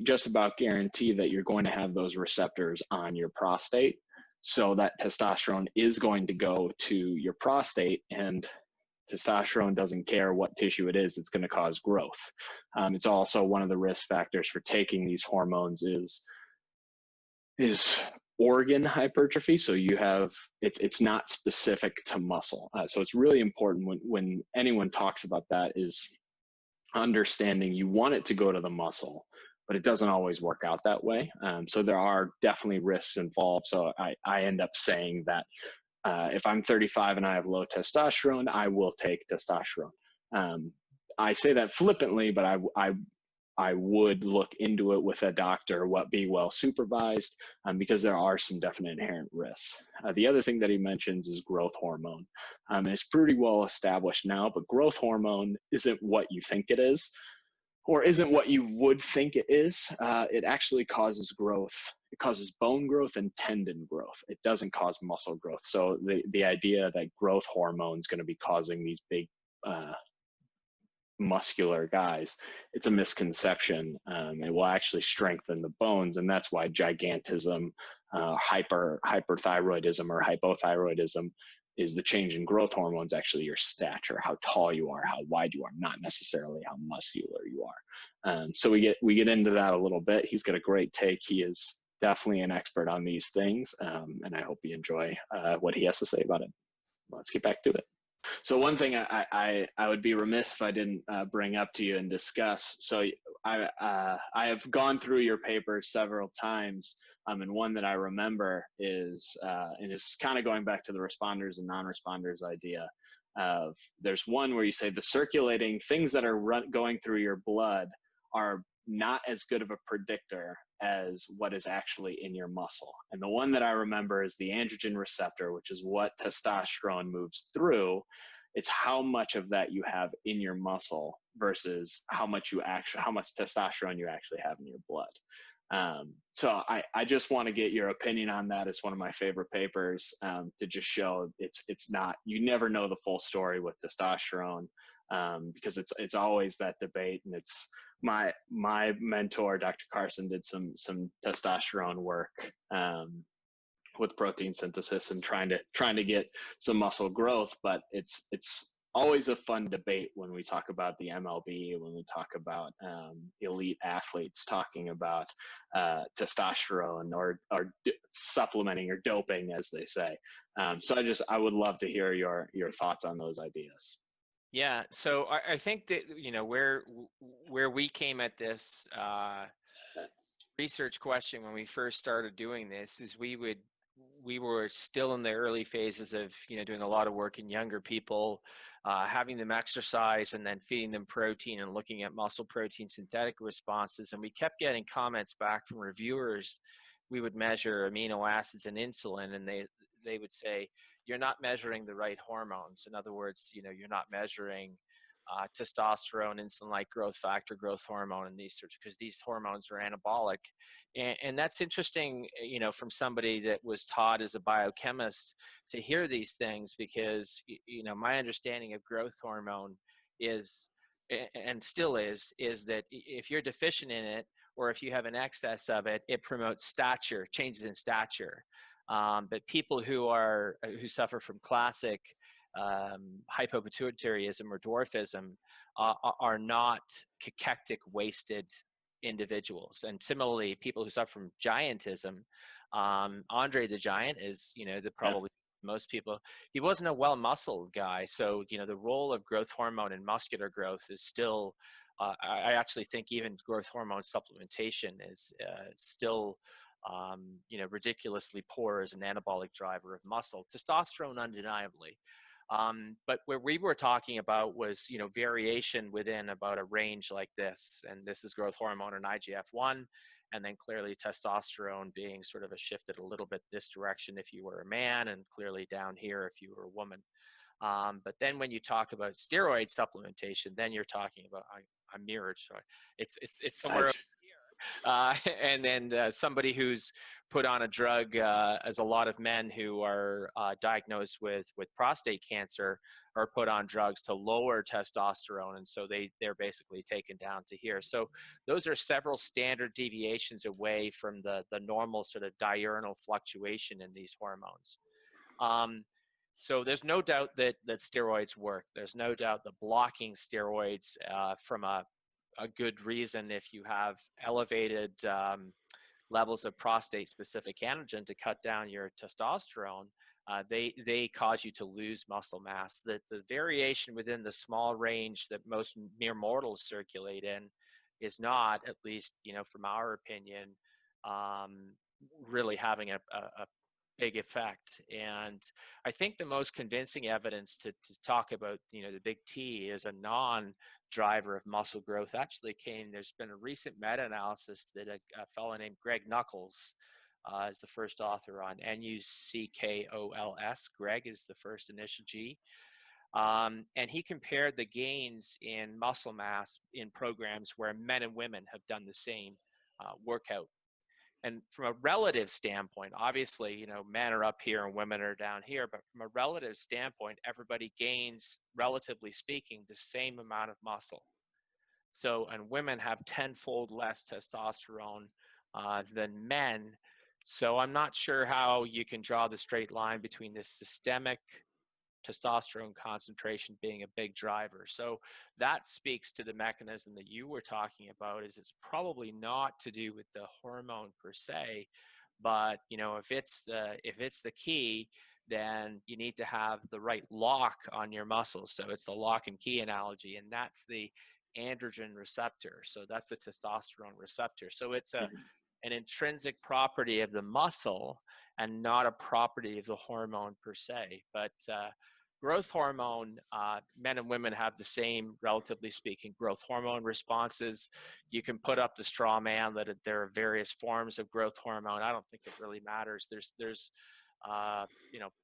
just about guarantee that you're going to have those receptors on your prostate. So that testosterone is going to go to your prostate, and testosterone doesn't care what tissue it is, it's going to cause growth. It's also one of the risk factors for taking these hormones is organ hypertrophy. So it's not specific to muscle. So it's really important when anyone talks about that, is understanding you want it to go to the muscle, but it doesn't always work out that way. So there are definitely risks involved. So I end up saying that if I'm 35 and I have low testosterone, I will take testosterone. I say that flippantly, but I would look into it with a doctor, be well supervised, because there are some definite inherent risks. The other thing that he mentions is growth hormone. It's pretty well established now, but growth hormone isn't what you think it is, or isn't what you would think it is. It actually causes growth. It causes bone growth and tendon growth. It doesn't cause muscle growth. So the idea that growth hormone is going to be causing these big muscular guys, it's a misconception. It will actually strengthen the bones, and that's why gigantism, hyperthyroidism, or hypothyroidism is the change in growth hormones actually your stature, how tall you are, how wide you are, not necessarily how muscular you are. So we get into that a little bit. He's got a great take. He is definitely an expert on these things, and I hope you enjoy what he has to say about it. Let's get back to it. So one thing I would be remiss if I didn't bring up to you and discuss. So I have gone through your paper several times, and one that I remember is, and it's kind of going back to the responders and non-responders idea of, there's one where you say the circulating things that are going through your blood are not as good of a predictor as what is actually in your muscle. And the one that I remember is the androgen receptor, which is what testosterone moves through. It's how much of that you have in your muscle versus how much testosterone you actually have in your blood. So I just want to get your opinion on that. It's one of my favorite papers, to just show it's not, you never know the full story with testosterone, because it's always that debate. And it's my mentor, Dr. Carson, did some testosterone work, with protein synthesis and trying to get some muscle growth. But it's always a fun debate when we talk about the MLB, when we talk about elite athletes talking about testosterone or supplementing or doping, as they say. So I would love to hear your thoughts on those ideas. Yeah, so I think that where we came at this research question when we first started doing this is we were still in the early phases of doing a lot of work in younger people, having them exercise and then feeding them protein and looking at muscle protein synthetic responses, and we kept getting comments back from reviewers. We would measure amino acids and insulin, and they would say, you're not measuring the right hormones. In other words, you're not measuring testosterone, insulin-like growth factor, growth hormone, and these sorts, because these hormones are anabolic. And that's interesting, from somebody that was taught as a biochemist to hear these things, because, my understanding of growth hormone is, and still is that if you're deficient in it, or if you have an excess of it, it promotes changes in stature. But people who suffer from classic hypopituitarism or dwarfism are not cachectic wasted individuals. And similarly, people who suffer from giantism, Andre the Giant is, probably most people, he wasn't a well-muscled guy. So, the role of growth hormone in muscular growth is still, I actually think even growth hormone supplementation is still ridiculously poor as an anabolic driver of muscle. Testosterone, undeniably. But what we were talking about was, variation within about a range like this. And this is growth hormone and IGF-1, and then clearly testosterone being sort of shifted a little bit this direction if you were a man, and clearly down here if you were a woman. But then when you talk about steroid supplementation, then you're talking about, I'm mirrored, so it's somewhere. And then somebody who's put on a drug, as a lot of men who are diagnosed with prostate cancer are put on drugs to lower testosterone, and so they're basically taken down to here. So those are several standard deviations away from the normal sort of diurnal fluctuation in these hormones. So there's no doubt that steroids work. There's no doubt that blocking steroids from a good reason, if you have elevated levels of prostate-specific antigen to cut down your testosterone, they cause you to lose muscle mass. The variation within the small range that most mere mortals circulate in is not, at least from our opinion, really having a big effect. And I think the most convincing evidence to talk about, the big T is a non-driver of muscle growth actually there's been a recent meta-analysis that a fellow named Greg Nuckols is the first author on, Nuckols. Greg is the first initial G. And he compared the gains in muscle mass in programs where men and women have done the same workout. And from a relative standpoint, obviously, men are up here and women are down here, but from a relative standpoint, everybody gains, relatively speaking, the same amount of muscle. So, and women have tenfold less testosterone than men. So I'm not sure how you can draw the straight line between this systemic testosterone concentration being a big driver. So that speaks to the mechanism that you were talking about, is it's probably not to do with the hormone per se, but if it's the key, then you need to have the right lock on your muscles. So it's the lock and key analogy, and that's the androgen receptor. So that's the testosterone receptor. So it's an intrinsic property of the muscle and not a property of the hormone per se. But growth hormone, men and women have the same, relatively speaking, growth hormone responses. You can put up the straw man that there are various forms of growth hormone. I don't think it really matters. There's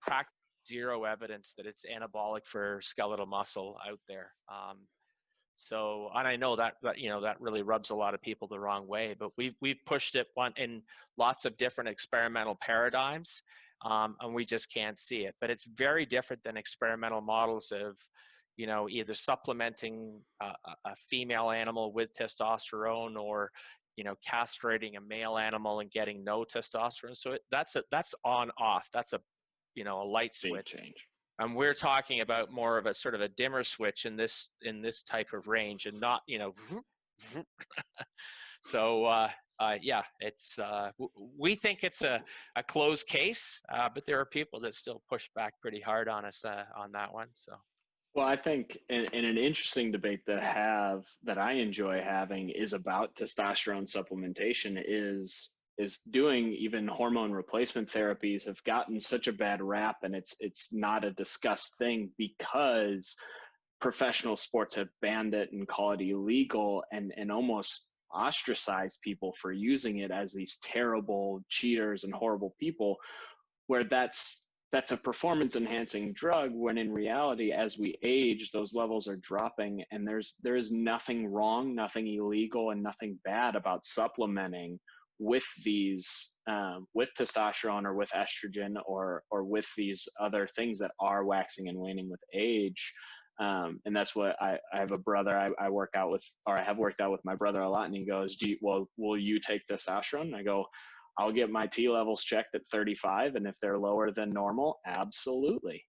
practically zero evidence that it's anabolic for skeletal muscle out there. So, and I know that really rubs a lot of people the wrong way, but we've pushed it in lots of different experimental paradigms, and we just can't see it. But it's very different than experimental models of, either supplementing a female animal with testosterone, or castrating a male animal and getting no testosterone. So that's on off. That's a light switch. Big change. And we're talking about more of a sort of a dimmer switch in this type of range, and not so yeah, it's we think it's a closed case, but there are people that still push back pretty hard on us on that one. So Well, I think in an interesting debate that I enjoy having is about testosterone supplementation is doing even hormone replacement therapies have gotten such a bad rap, and it's not a discussed thing because professional sports have banned it and call it illegal, and almost ostracize people for using it as these terrible cheaters and horrible people, where that's a performance enhancing drug, when in reality, as we age, those levels are dropping, and there is nothing wrong, nothing illegal, and nothing bad about supplementing with these with testosterone or with estrogen or with these other things that are waxing and waning with age. And that's what I have a brother I work out with, or I have worked out with my brother a lot, and he goes, will you take testosterone? And I go, I'll get my T levels checked at 35, and if they're lower than normal, absolutely.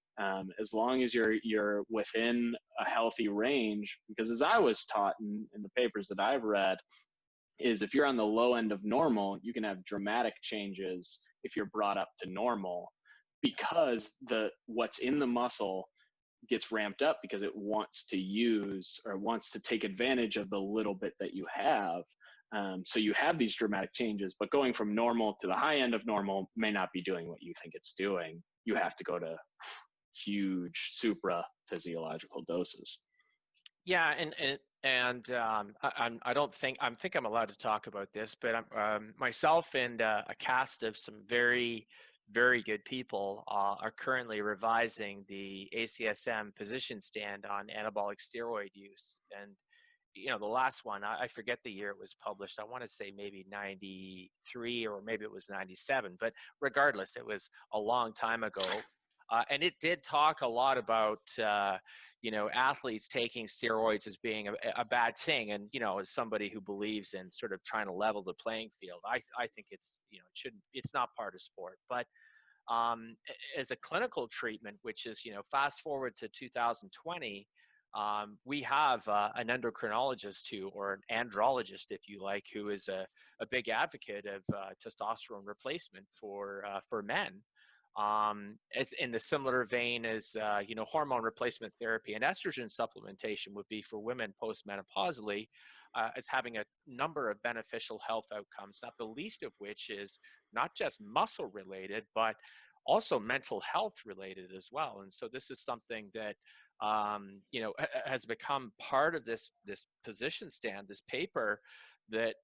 As long as you're within a healthy range, because as I was taught in the papers that I've read, is if you're on the low end of normal, you can have dramatic changes if you're brought up to normal, because what's in the muscle gets ramped up because it wants to use or wants to take advantage of the little bit that you have. So you have these dramatic changes, but going from normal to the high end of normal may not be doing what you think it's doing. You have to go to huge supra physiological doses. yeah, I don't think I'm allowed to talk about this, but myself and a cast of some very, very good people are currently revising the ACSM position stand on anabolic steroid use. And the last one, I forget the year it was published. I want to say maybe 93 or maybe it was 97, but regardless, it was a long time ago. And it did talk a lot about, athletes taking steroids as being a bad thing. And, as somebody who believes in sort of trying to level the playing field, I think it's, it's not part of sport. But as a clinical treatment, which is, fast forward to 2020, we have an endocrinologist or an andrologist, if you like, who is a big advocate of testosterone replacement for men. It's in the similar vein as hormone replacement therapy and estrogen supplementation would be for women postmenopausally, as having a number of beneficial health outcomes, not the least of which is not just muscle related, but also mental health related as well. And so this is something that has become part of this position stand, this paper that,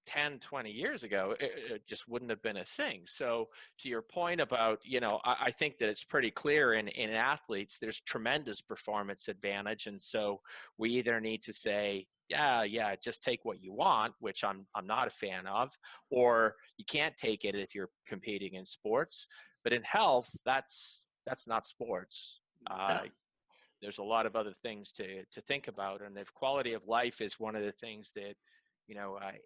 10, 20 years ago, it just wouldn't have been a thing. So to your point about, I think that it's pretty clear in athletes, there's tremendous performance advantage. And so we either need to say, yeah, just take what you want, which I'm not a fan of, or you can't take it if you're competing in sports. But in health, that's not sports. Yeah. There's a lot of other things to think about, and if quality of life is one of the things that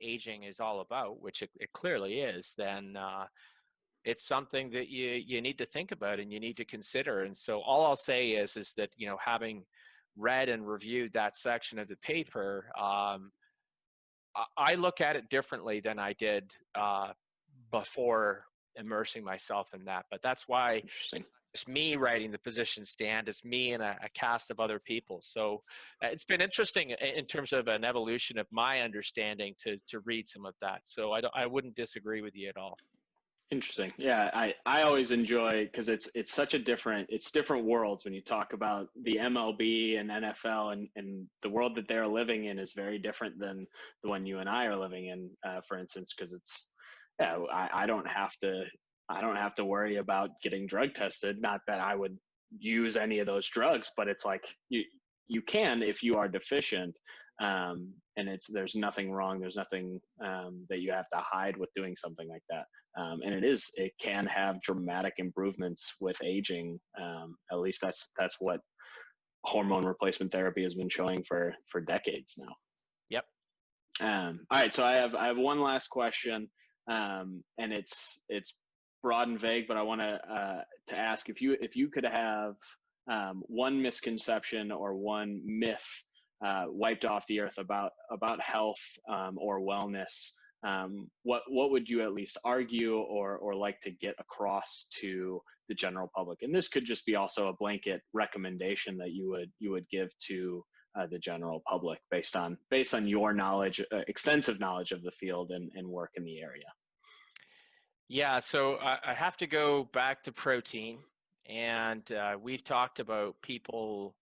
aging is all about, which it clearly is, then it's something that you need to think about and you need to consider. And so all I'll say is that having read and reviewed that section of the paper, I look at it differently than I did before immersing myself in that. But that's why Interesting. it's me writing the position stand. It's me and a cast of other people. So it's been interesting in terms of an evolution of my understanding to read some of that. So I wouldn't disagree with you at all. Interesting. Yeah, I always enjoy, because it's such a different worlds when you talk about the MLB and NFL, and the world that they're living in is very different than the one you and I are living in, for instance, because I don't have to worry about getting drug tested. Not that I would use any of those drugs, but it's like you can if you are deficient. And there's nothing wrong. There's nothing that you have to hide with doing something like that. And it can have dramatic improvements with aging. At least that's what hormone replacement therapy has been showing for decades now. Yep. All right, so I have one last question, and it's broad and vague, but I want to ask if you could have one misconception or one myth wiped off the earth about health or wellness. What would you at least argue or like to get across to the general public? And this could just be also a blanket recommendation that you would give to the general public based on your knowledge, extensive knowledge of the field and work in the area. Yeah, so I have to go back to protein, and we've talked about people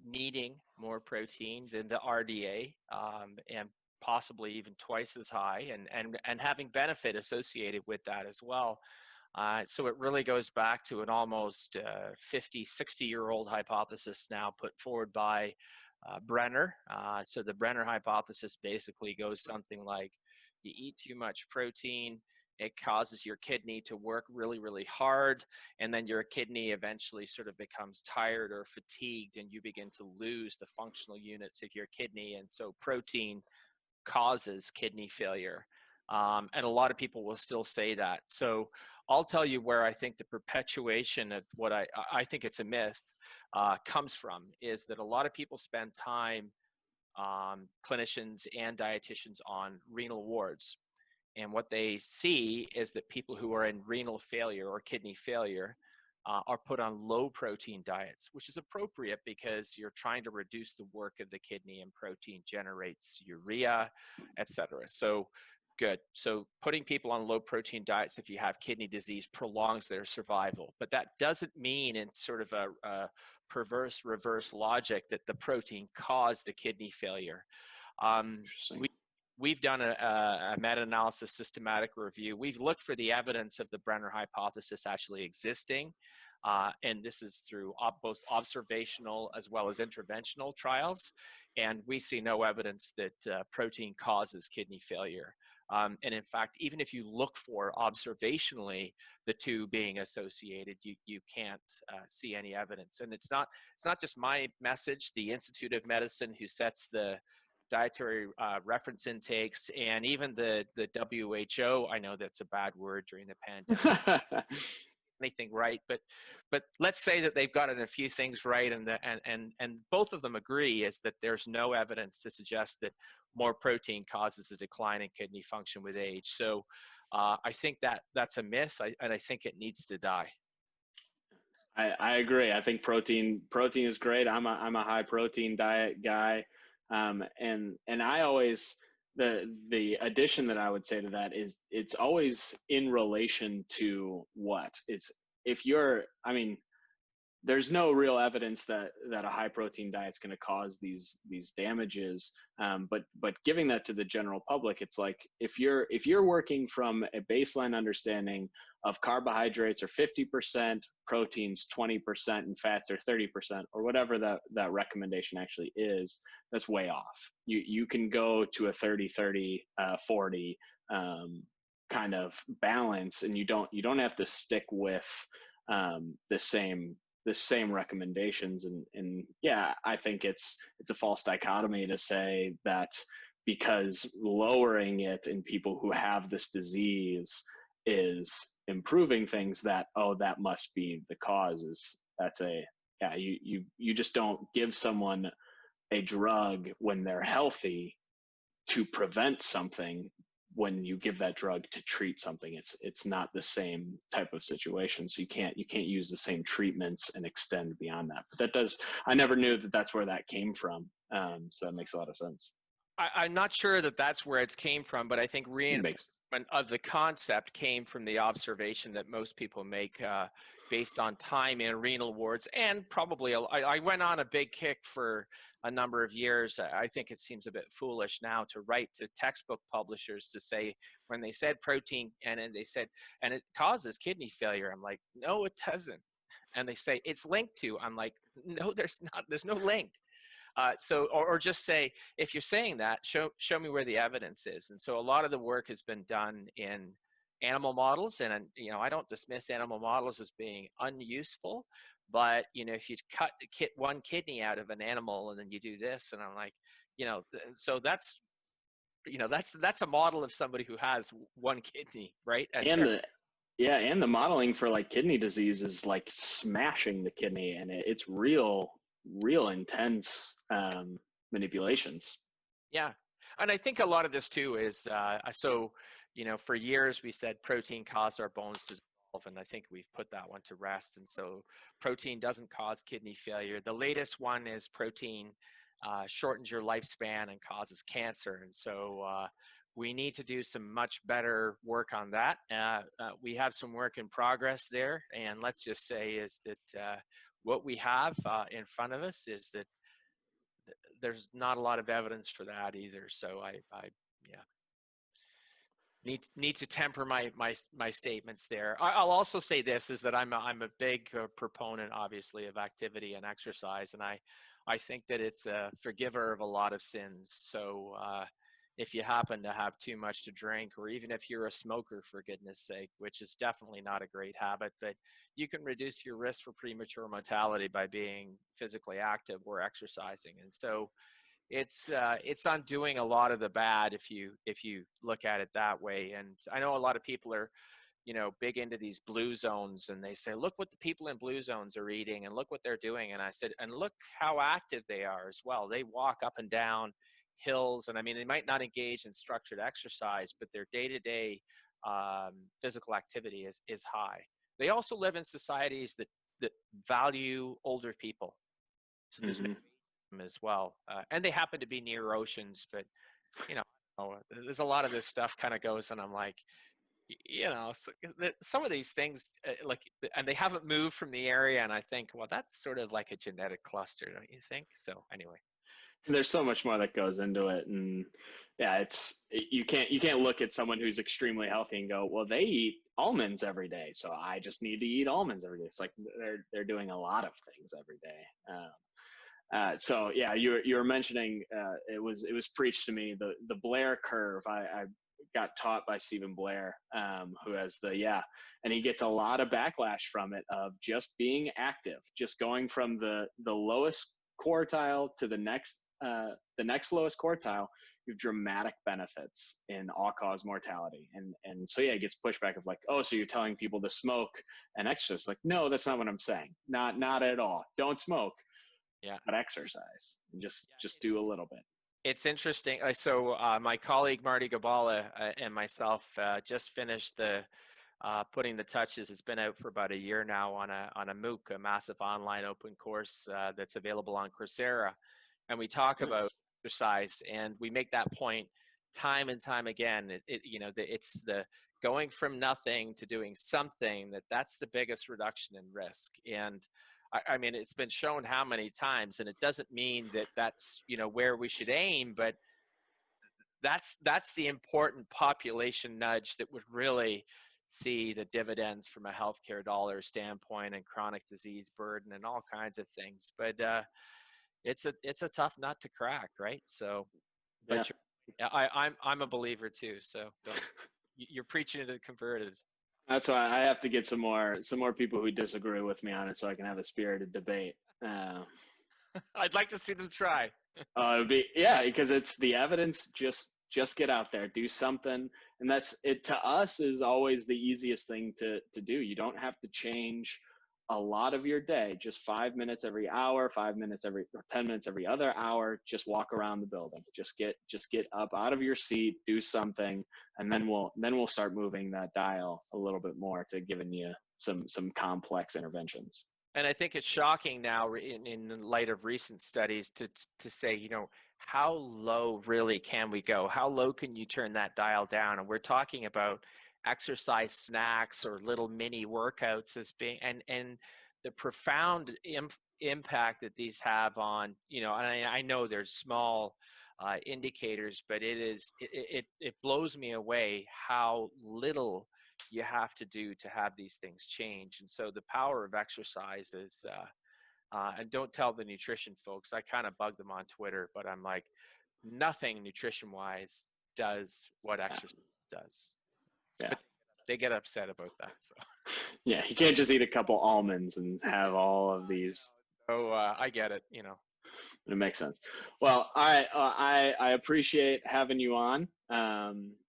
needing more protein than the RDA, and possibly even twice as high, and having benefit associated with that as well. So it really goes back to an almost 50, 60-year-old hypothesis now put forward by Brenner. So the Brenner hypothesis basically goes something like, you eat too much protein, it causes your kidney to work really, really hard, and then your kidney eventually sort of becomes tired or fatigued, and you begin to lose the functional units of your kidney. And so protein causes kidney failure. And a lot of people will still say that. So I'll tell you where I think the perpetuation of what I think it's a myth comes from, is that a lot of people spend time, clinicians and dietitians, on renal wards. And what they see is that people who are in renal failure or kidney failure are put on low protein diets, which is appropriate because you're trying to reduce the work of the kidney, and protein generates urea, etc. So good. So putting people on low protein diets if you have kidney disease prolongs their survival. But that doesn't mean, in sort of a perverse reverse logic, that the protein caused the kidney failure. We've done a meta-analysis systematic review. We've looked for the evidence of the Brenner hypothesis actually existing, and this is through both observational as well as interventional trials, and we see no evidence that protein causes kidney failure. And in fact, even if you look for observationally the two being associated, you can't see any evidence. And it's not just my message. The Institute of Medicine, who sets the dietary reference intakes, and even the WHO, I know that's a bad word during the pandemic, anything right, but let's say that they've gotten a few things right, and both of them agree is that there's no evidence to suggest that more protein causes a decline in kidney function with age. So I think that's a myth, and I think it needs to die. I agree. I think protein is great. I'm a high protein diet guy. And I always, the addition that I would say to that is it's always in relation to what it's if you're I mean there's no real evidence that a high protein diet is going to cause these damages. But giving that to the general public, it's like if you're working from a baseline understanding of carbohydrates are 50%, proteins 20%, and fats are 30%, or whatever that recommendation actually is, that's way off. You can go to a 30-30, 40 kind of balance, and you don't have to stick with the same recommendations. And yeah, I think it's a false dichotomy to say that because lowering it in people who have this disease is improving things, that that must be the cause. Is that's a yeah, you just don't give someone a drug when they're healthy to prevent something. When you give that drug to treat something, it's not the same type of situation. So you can't use the same treatments and extend beyond that. But that does, I never knew that that's where that came from. So that makes a lot of sense. I'm not sure that that's where it came from, but I think It makes reinforcement of the concept came from the observation that most people make based on time in renal wards. And probably, I went on a big kick for a number of years. I think it seems a bit foolish now to write to textbook publishers to say, when they said protein, and then they said, and it causes kidney failure. I'm like, no, it doesn't. And they say, it's linked to. I'm like, no, there's not, there's no link. Or just say, if you're saying that, show me where the evidence is. And so a lot of the work has been done in animal models, and I don't dismiss animal models as being unuseful, but if you cut one kidney out of an animal and then you do this, and I'm like, so that's a model of somebody who has one kidney, right? and the modeling for like kidney disease is like smashing the kidney, and it's real intense manipulations. Yeah. And I think a lot of this too is, for years we said protein caused our bones to dissolve, and I think we've put that one to rest. And so protein doesn't cause kidney failure. The latest one is protein shortens your lifespan and causes cancer. And so we need to do some much better work on that. We have some work in progress there. And let's just say is that what we have in front of us is that there's not a lot of evidence for that either. So I need to temper my statements there. I'll also say this is that I'm a big proponent, obviously, of activity and exercise, and I think that it's a forgiver of a lot of sins. So if you happen to have too much to drink, or even if you're a smoker, for goodness sake, which is definitely not a great habit, but you can reduce your risk for premature mortality by being physically active or exercising. And so it's undoing a lot of the bad if you look at it that way. And I know a lot of people are big into these blue zones, and they say, look what the people in blue zones are eating and look what they're doing. And I said, and look how active they are as well. They walk up and down hills, and I mean, they might not engage in structured exercise, but their day-to-day physical activity is high. They also live in societies that value older people, so there's as well, and they happen to be near oceans. But there's a lot of this stuff kind of goes, and I'm like, some of these things, and they haven't moved from the area, and I think, well, that's sort of like a genetic cluster, don't you think? So anyway, There's so much more that goes into it. And yeah, you can't look at someone who's extremely healthy and go, well, they eat almonds every day, so I just need to eat almonds every day. It's like they're doing a lot of things every day. So yeah, you were mentioning it was preached to me, the Blair curve. I got taught by Stephen Blair, who has and he gets a lot of backlash from it, of just being active, just going from the lowest quartile to the next lowest quartile. You have dramatic benefits in all-cause mortality, and so yeah, it gets pushback of like, oh, so you're telling people to smoke and exercise? Like, no, that's not what I'm saying. Not at all. Don't smoke. yeah. But exercise, and just do a little bit. It's interesting. So my colleague Marty Gabala and myself just finished the putting the touches. It's been out for about a year now on a MOOC, a massive online open course that's available on Coursera, and we talk Nice. about exercise, and we make that point time and time again, it's the going from nothing to doing something that's the biggest reduction in risk. And I mean, it's been shown how many times, and it doesn't mean that that's, where we should aim, but that's the important population nudge that would really see the dividends from a healthcare dollar standpoint and chronic disease burden and all kinds of things. But it's a tough nut to crack, right? So, Yeah. but I'm a believer too. So you're preaching to the converted. That's why I have to get some more people who disagree with me on it, so I can have a spirited debate. I'd like to see them try. It'd be, yeah, because it's the evidence. Just get out there, do something, and that's it. To us, is always the easiest thing to do. You don't have to change a lot of your day. Just 5 minutes every hour, 5 minutes every or 10 minutes every other hour. Just walk around the building. Just get up out of your seat, do something, and then we'll start moving that dial a little bit more to giving you some complex interventions. And I think it's shocking now in light of recent studies to say, how low really can we go? How low can you turn that dial down? And we're talking about exercise snacks or little mini workouts as being, and the profound impact that these have on, and I know there's small indicators, but it blows me away how little you have to do to have these things change. And so the power of exercise is, and don't tell the nutrition folks, I kind of bug them on Twitter, but I'm like, nothing nutrition wise does what Yeah. exercise does. Yeah. But they get upset about that. So Yeah, you can't just eat a couple almonds and have all of these. so I get it, It makes sense. Well, I appreciate having you on.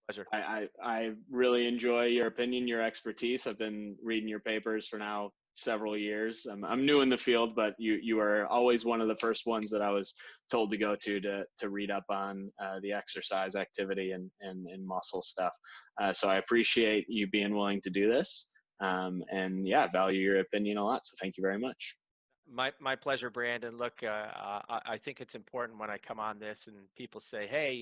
Pleasure. I really enjoy your opinion, your expertise. I've been reading your papers for now several years. I'm new in the field, but you are always one of the first ones that I was told to go to read up on the exercise activity and muscle stuff. So I appreciate you being willing to do this. And yeah, value your opinion a lot. So thank you very much. My pleasure, Brandon. Look, I think it's important when I come on this and people say, "Hey,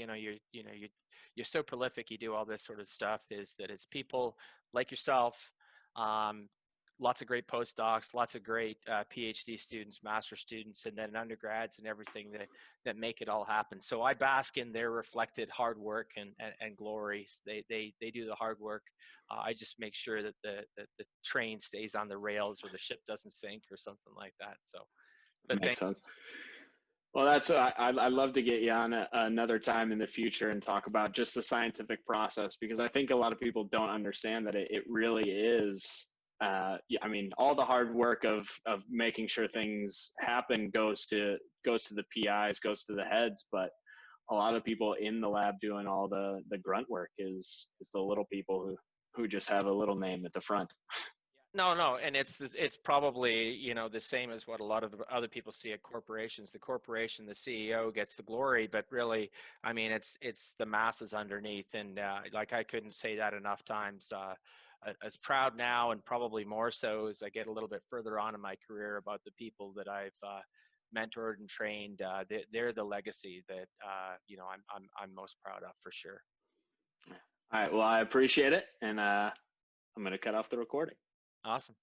you're so prolific, you do all this sort of stuff." Is that it's people like yourself, um, lots of great postdocs, lots of great PhD students, master students, and then undergrads and everything that make it all happen. So I bask in their reflected hard work and glory. They do the hard work. I just make sure that the train stays on the rails or the ship doesn't sink or something like that. So, but Makes sense. Well, that's I'd love to get you on another time in the future and talk about just the scientific process, because I think a lot of people don't understand that it really is. I mean, all the hard work of making sure things happen goes to the PIs, goes to the heads, but a lot of people in the lab doing all the grunt work is the little people who just have a little name at the front. No, and it's probably the same as what a lot of the other people see at corporations. The corporation, the CEO gets the glory, but really, I mean, it's the masses underneath. And like I couldn't say that enough times. As proud now, and probably more so as I get a little bit further on in my career, about the people that I've mentored and trained. They're the legacy that I'm most proud of, for sure. All right. Well, I appreciate it, and I'm going to cut off the recording. Awesome.